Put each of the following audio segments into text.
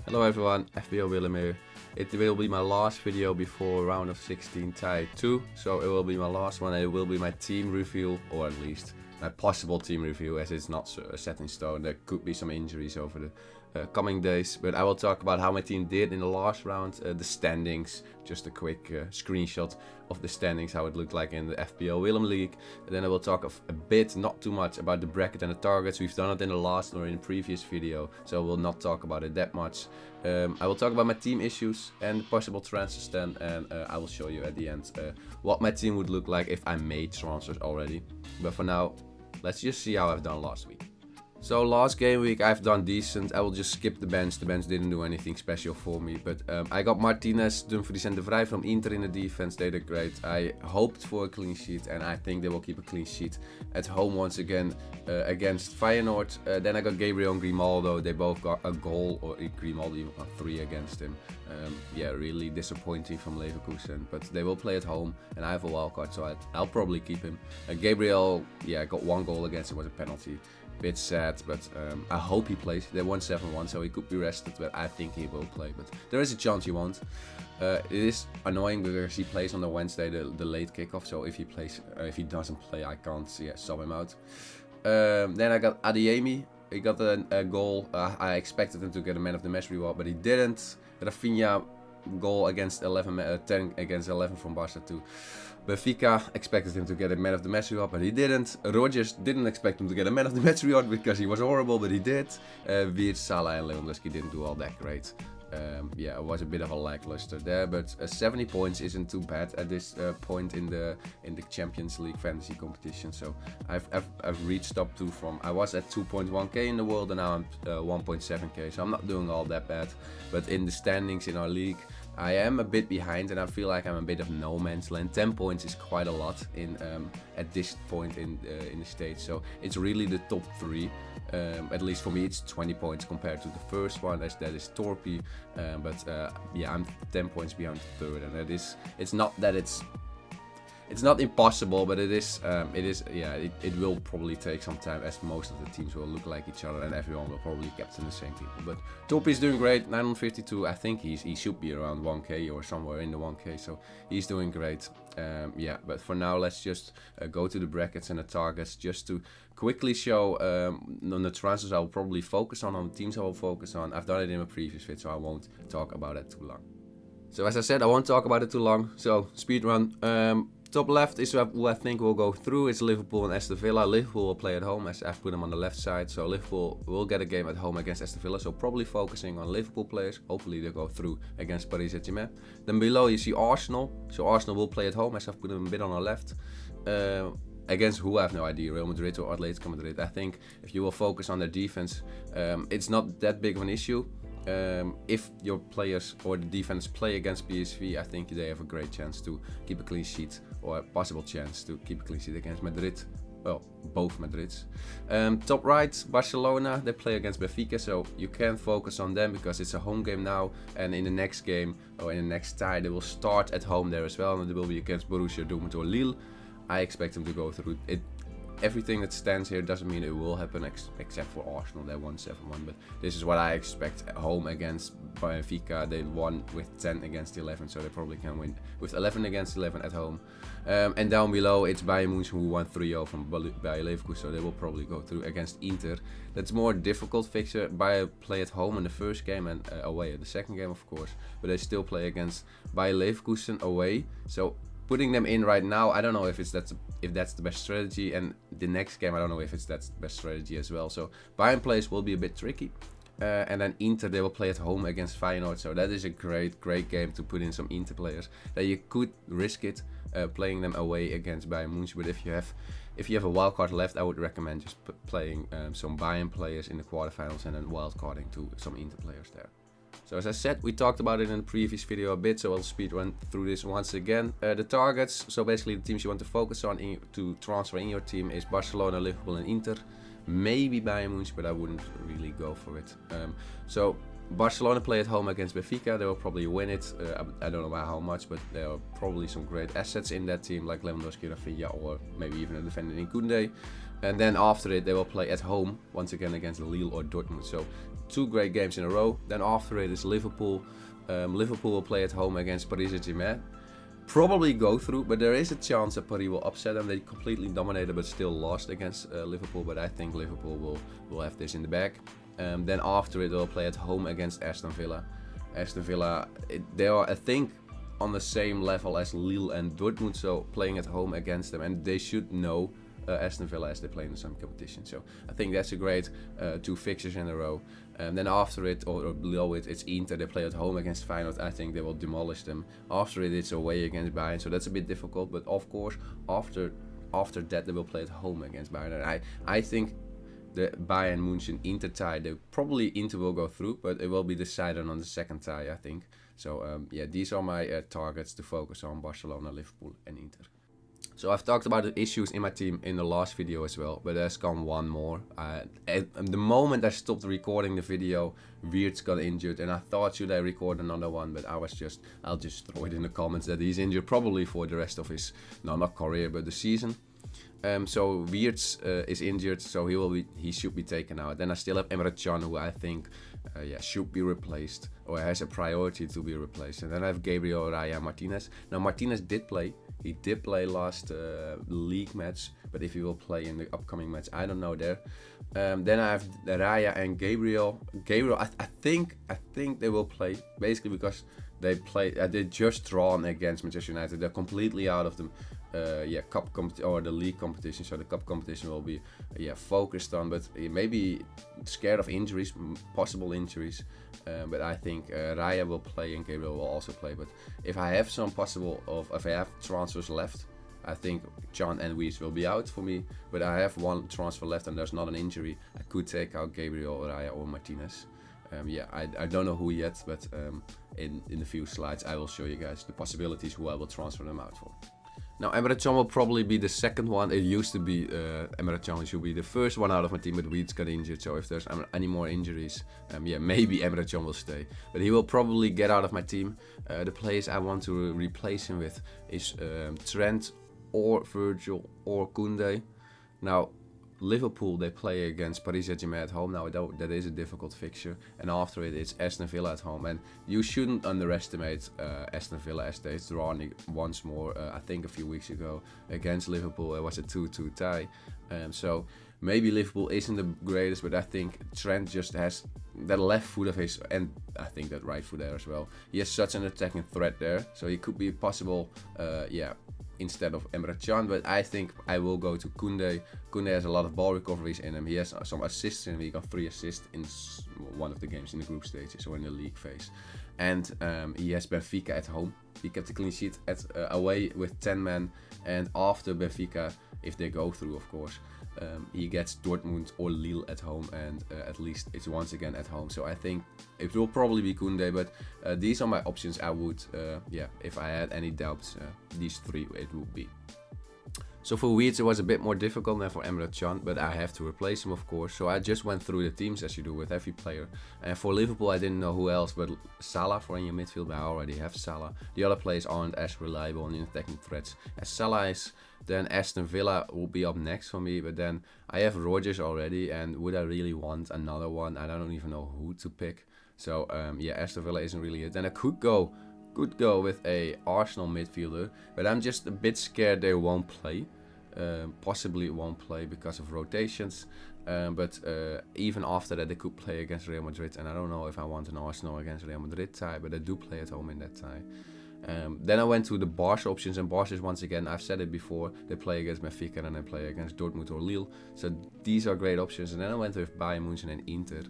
Hello everyone, FBO Willem here. It will be my last video before round of 16 tie 2, so it will be my last one and it will be my team reveal, or at least my possible team review, as it's not set in stone. There could be some injuries over the coming days, but I will talk about how my team did in the last round, the standings, just a quick screenshot of the standings, how it looked like in the FBO Willem League. And then I will talk a bit, not too much, about the bracket and the targets. We've done it in the last or in the previous video, so I will not talk about it that much. I will talk about my team issues and possible transfers then, and I will show you at the end what my team would look like if I made transfers already. But for now, let's just see how I've done last week. So last game week I've done decent. I will just skip the bench. The bench didn't do anything special for me. But I got Martinez, Dumfries and De Vrij from Inter in the defense. They did great. I hoped for a clean sheet and I think they will keep a clean sheet at home once again against Feyenoord. Then I got Gabriel and Grimaldo. They both got a goal, or Grimaldo even got 3 against him. Yeah, really disappointing from Leverkusen. But they will play at home and I have a wildcard, so I'll probably keep him. Gabriel, yeah, got 1 goal against him, was a penalty. Bit sad, but I hope he plays. They won 7-1, so he could be rested, but I think he will play. But there is a chance he won't. It is annoying because he plays on the Wednesday, the late kickoff. So if he plays, if he doesn't play, I can't sub him out. Then I got Adeyemi. He got a goal. I expected him to get a man of the match reward, but he didn't. Rafinha goal against 10 against 11 from Barca too. Benfica expected him to get a man of the match reward, but he didn't. Rodgers didn't expect him to get a man of the match reward because he was horrible, but he did. Wirtz, Salah and Lewandowski didn't do all that great. Yeah, it was a bit of a lackluster there, but 70 points isn't too bad at this point in the Champions League fantasy competition. So I've reached up to I was at 2.1k in the world and now I'm 1.7k, so I'm not doing all that bad. But in the standings in our league, I am a bit behind and I feel like I'm a bit of no man's land. 10 points is quite a lot at this point in the stage, so it's really the top 3. At least for me it's 20 points compared to the first one, as that is Torpy. Yeah, I'm 10 points behind the third, and it's not that it's not impossible, but it will probably take some time, as most of the teams will look like each other and everyone will probably captain the same people. But Torpy is doing great, 952. I think he should be around 1k or somewhere in the 1k, so he's doing great. Yeah, but for now let's just go to the brackets and the targets, just to quickly show on the transfers I will probably focus on the teams I will focus on. I've done it in a previous vid, so I won't talk about it too long. So as I said, I won't talk about it too long, so speed run. Top left is who I think will go through. It's Liverpool and Aston Villa. Liverpool will play at home, as I've put them on the left side. So Liverpool will get a game at home against Aston Villa. So probably focusing on Liverpool players. Hopefully they go through against Paris Saint-Germain. Then below you see Arsenal. So Arsenal will play at home, as I've put them a bit on the left. Against who I have no idea, Real Madrid or Atletico Madrid. I think if you will focus on their defense, it's not that big of an issue. If your players or the defense play against PSV, I think they have a great chance to keep a clean sheet, or a possible chance to keep a clean sheet against Madrid. Well, both Madrids. Top right, Barcelona, they play against Benfica, so you can focus on them because it's a home game now, and in the next game, or in the next tie, they will start at home there as well, and it will be against Borussia Dortmund or Lille. I expect them to go through it. Everything that stands here doesn't mean it will happen, except for Arsenal. They won 7-1, but this is what I expect at home against Benfica. They won with 10 against 11, so they probably can win with 11 against 11 at home. And down below it's Bayern Munich, who won 3-0 from Bayer Leverkusen, so they will probably go through against Inter. That's more difficult fixture. Bayer play at home in the first game and away at the second game, of course, but they still play against Bayer Leverkusen away. So putting them in right now, I don't know if that's the best strategy, and the next game I don't know if that's the best strategy as well. So Bayern plays will be a bit tricky, and then Inter, they will play at home against Feyenoord. So that is a great game to put in some Inter players. That you could risk it playing them away against Bayern Munich, but if you have a wildcard left, I would recommend just playing some Bayern players in the quarterfinals and then wildcarding to some Inter players there. So as I said, we talked about it in the previous video a bit, so I'll speed run through this once again. The targets, so basically the teams you want to focus on to transfer in your team is Barcelona, Liverpool and Inter. Maybe Bayern Munich, but I wouldn't really go for it. So Barcelona play at home against Benfica. They will probably win it. I don't know by how much, but there are probably some great assets in that team, like Lewandowski, Rafinha, or maybe even a defender in Koundé. And then after it, they will play at home once again against Lille or Dortmund. So 2 great games in a row. Then after it is Liverpool. Liverpool will play at home against Paris Saint-Germain. Probably go through, but there is a chance that Paris will upset them. They completely dominated, but still lost against Liverpool. But I think Liverpool will have this in the bag. Then after it, they'll play at home against Aston Villa. Aston Villa, they are, I think, on the same level as Lille and Dortmund, so playing at home against them, and they should know Aston Villa as they play in the same competition. So I think that's a great 2 fixtures in a row. Then after it, or below it, it's Inter. They play at home against Feyenoord. I think they will demolish them. After it, it's away against Bayern, so that's a bit difficult. But of course, after that, they will play at home against Bayern. And I think the Bayern München Inter tie, probably Inter will go through, but it will be decided on the second tie, I think. So yeah, these are my targets to focus on: Barcelona, Liverpool, and Inter. So I've talked about the issues in my team in the last video as well, but there's come one more. At the moment I stopped recording the video, Weerts got injured, and I thought, should I record another one, but I'll just throw it in the comments that he's injured probably for the rest of his, no, not career, but the season. So Weerts is injured, so he should be taken out. Then I still have Emre Can, who I think should be replaced, or has a priority to be replaced. And then I have Gabriel, Raya, Martinez. Now Martinez did play. He did play last league match, but if he will play in the upcoming match, I don't know there. Then I have Raya and Gabriel. I think they will play, basically because they just drawn against Manchester United. They're completely out of them. Cup or the league competition, so the cup competition will be focused on, but maybe scared of injuries, possible injuries. But I think Raya will play and Gabriel will also play. But if I have if I have transfers left, I think Can and Weerts will be out for me. But I have 1 transfer left and there's not an injury. I could take out Gabriel, Raya, or Martinez. I don't know who yet, but in a few slides I will show you guys the possibilities who I will transfer them out for. Now Emre Can will probably be the second one. It used to be Emre Can should be the first one out of my team, but Weerts got injured. So if there's any more injuries, maybe Emre Can will stay. But he will probably get out of my team. The players I want to replace him with is Trent or Virgil or Koundé. Now Liverpool, they play against Paris Saint-Germain at home. Now that is a difficult fixture, and after it, it's Aston Villa at home. And you shouldn't underestimate Aston Villa, as they drawn once more. I think a few weeks ago against Liverpool, it was a 2-2 tie. So maybe Liverpool isn't the greatest, but I think Trent just has that left foot of his, and I think that right foot there as well. He has such an attacking threat there, so he could be possible. Instead of Emre Can, but I think I will go to Koundé. Koundé has a lot of ball recoveries in him. He has some assists in him. He got 3 assists in one of the games in the group stages or in the league phase. And he has Benfica at home. He kept a clean sheet away with 10 men. And after Benfica, if they go through, of course, he gets Dortmund or Lille at home, and at least it's once again at home. So I think it will probably be Koundé, but these are my options. I would, if I had any doubts, these 3 it would be. So for Weerts it was a bit more difficult than for Emre Can, but I have to replace him, of course. So I just went through the teams as you do with every player. And for Liverpool I didn't know who else, but Salah for in your midfield, but I already have Salah. The other players aren't as reliable in attacking threats as Salah is. Then Aston Villa will be up next for me, but then I have Rodgers already, and would I really want another one? I don't even know who to pick. So Aston Villa isn't really it. Then I could go with a Arsenal midfielder, but I'm just a bit scared they won't play. Possibly won't play because of rotations, but even after that they could play against Real Madrid, and I don't know if I want an Arsenal against Real Madrid tie, but they do play at home in that tie. Then I went to the Barca options, and Barca, once again, I've said it before, they play against Benfica and they play against Dortmund or Lille, so these are great options. And then I went with Bayern München and Inter,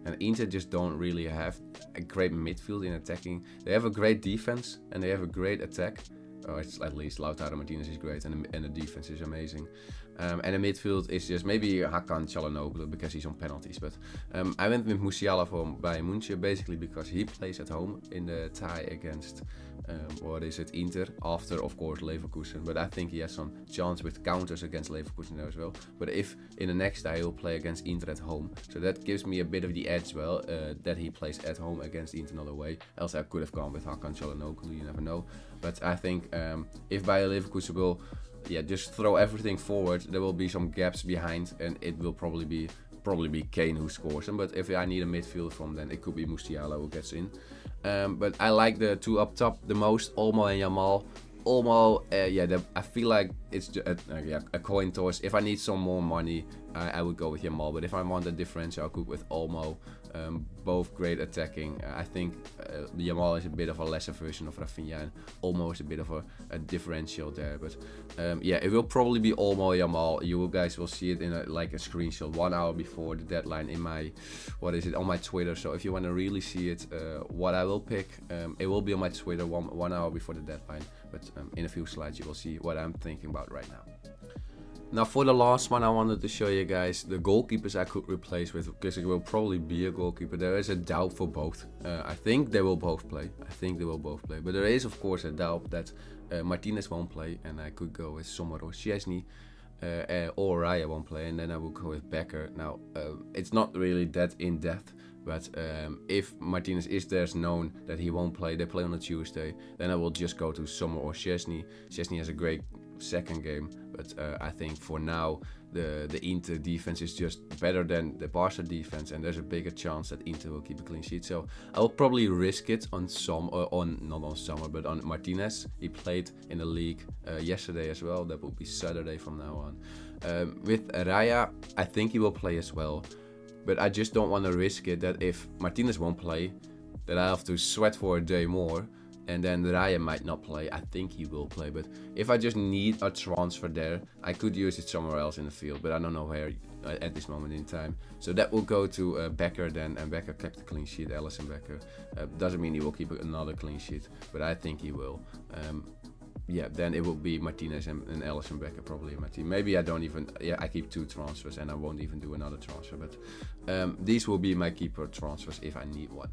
and Inter just don't really have a great midfield in attacking. They have a great defense and they have a great attack, It's at least Lautaro Martinez is great, and the defense is amazing. And the midfield is just maybe Hakan Çalhanoğlu because he's on penalties. But I went with Musiala from Bayern München basically because he plays at home in the tie against Inter, after of course Leverkusen. But I think he has some chance with counters against Leverkusen there as well. But if in the next tie he'll play against Inter at home, so that gives me a bit of the edge that he plays at home against Inter, not away. Else I could have gone with Hakan Çalhanoğlu, you never know. But I think if Bayer Leverkusen will just throw everything forward, there will be some gaps behind, and it will probably be Kane who scores them. But if I need a midfielder from, then it could be Musiala who gets in. But I like the two up top the most, Olmo and Yamal. Olmo, I feel like it's a coin toss. If I need some more money, I would go with Yamal. But if I want a differential, I'll go with Olmo. Both great attacking. I think Yamal is a bit of a lesser version of Rafinha, and Olmo is a bit of a differential there. But it will probably be Olmo Yamal. You guys will see it in a screenshot 1 hour before the deadline in my on my Twitter. So if you want to really see it, what I will pick, it will be on my Twitter 1 hour before the deadline. But in a few slides you will see what I'm thinking about right now. Now for the last one, I wanted to show you guys the goalkeepers I could replace with, because it will probably be a goalkeeper. There is a doubt for both. I think they will both play. But there is of course a doubt that Martinez won't play, and I could go with Sommer or Szczesny, or Raya won't play, and then I will go with Becker. Now it's not really that in depth. But if Martinez is there's known that he won't play, they play on a Tuesday, then I will just go to Sommer or Szczesny. Szczesny has a great second game, but I think for now the Inter defense is just better than the Barca defense, and there's a bigger chance that Inter will keep a clean sheet. So I will probably risk it on but on Martinez. He played in the league yesterday as well. That will be Saturday from now on. With Raya, I think he will play as well. But I just don't want to risk it that if Martinez won't play, that I have to sweat for a day more, and then Raya might not play. I think he will play, but if I just need a transfer there, I could use it somewhere else in the field, but I don't know where at this moment in time. So that will go to Becker then, and Becker kept a clean sheet, Alisson Becker. Doesn't mean he will keep another clean sheet, but I think he will. Then it will be Martinez and Alisson Becker probably in my team. Maybe I don't even, I keep 2 transfers and I won't even do another transfer. But these will be my keeper transfers if I need one.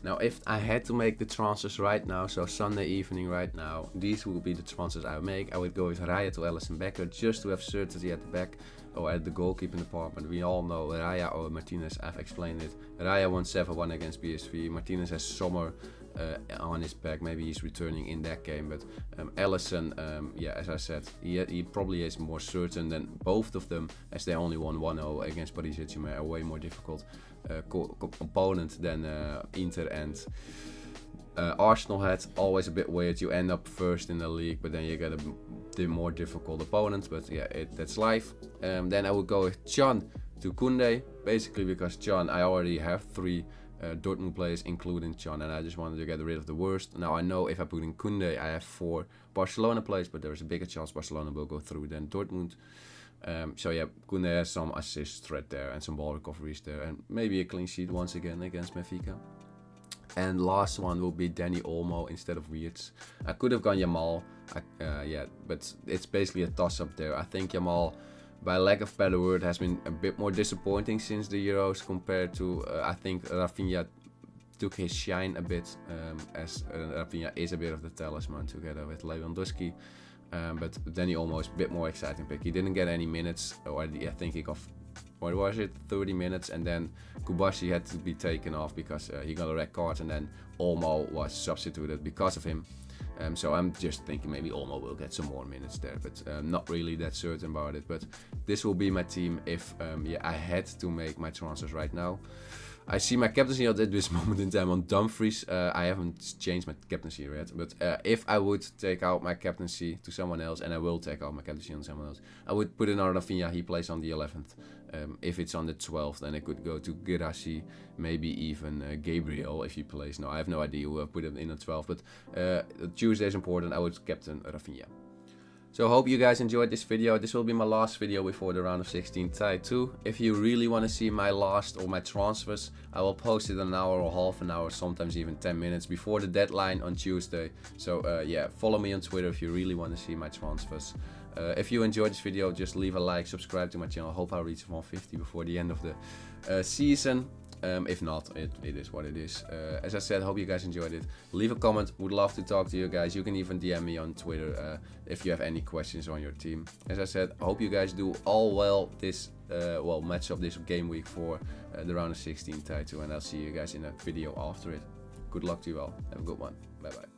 Now, if I had to make the transfers right now, so Sunday evening right now, these will be the transfers I would make. I would go with Raya to Alisson Becker just to have certainty at the back or at the goalkeeping department. We all know Raya or Martinez, I've explained it. Raya won 7-1 against PSV. Martinez has Sommer on his back. Maybe he's returning in that game, but Alisson, as I said, he probably is more certain than both of them, as they only won 1-0 against Paris Saint-Germain, a way more difficult opponent than Inter and Arsenal had. Always a bit weird. You end up first in the league, but then you get a more difficult opponent. But that's life. Then I would go with Can to Koundé, basically because Can, I already have 3 Dortmund players including Can, and I just wanted to get rid of the worst. Now I know if I put in Koundé, I have 4 Barcelona players, but there is a bigger chance Barcelona will go through than Dortmund. Koundé has some assist threat there and some ball recoveries there, and maybe a clean sheet once again against Benfica. And last one will be Dani Olmo instead of Wirtz. I could have gone Yamal, but it's basically a toss-up there. I think Yamal, by lack of better word, has been a bit more disappointing since the Euros compared to, I think Rafinha took his shine a bit, as Rafinha is a bit of the talisman together with Lewandowski. But Dani Olmo is a bit more exciting pick. He didn't get any minutes, or I think he got, 30 minutes, and then Kubashi had to be taken off because he got a red card, and then Olmo was substituted because of him. So I'm just thinking maybe Olmo will get some more minutes there, but not really that certain about it. But this will be my team if I had to make my transfers right now. I see my captaincy at this moment in time on Dumfries. I haven't changed my captaincy yet, but if I would take out my captaincy to someone else, and I will take out my captaincy on someone else, I would put in Rafinha. He plays on the 11th. If it's on the 12th, then I could go to Guirassy, maybe even Gabriel if he plays. No, I have no idea who I put him in on 12th, but Tuesday is important. I would captain Rafinha. So I hope you guys enjoyed this video. This will be my last video before the round of 16 Tier 2. If you really want to see my last or my transfers, I will post it an hour or half an hour, sometimes even 10 minutes before the deadline on Tuesday. So yeah, follow me on Twitter if you really want to see my transfers. If you enjoyed this video, just leave a like, subscribe to my channel. I hope I reach 150 before the end of the season. If not, it is what it is. As I said, hope you guys enjoyed it. Leave a comment, would love to talk to you guys. You can even DM me on Twitter if you have any questions on your team. As I said, I hope you guys do all well this match up this game week for the round of 16 Tier 2, and I'll see you guys in a video after it. Good luck to you all. Have a good one. Bye bye.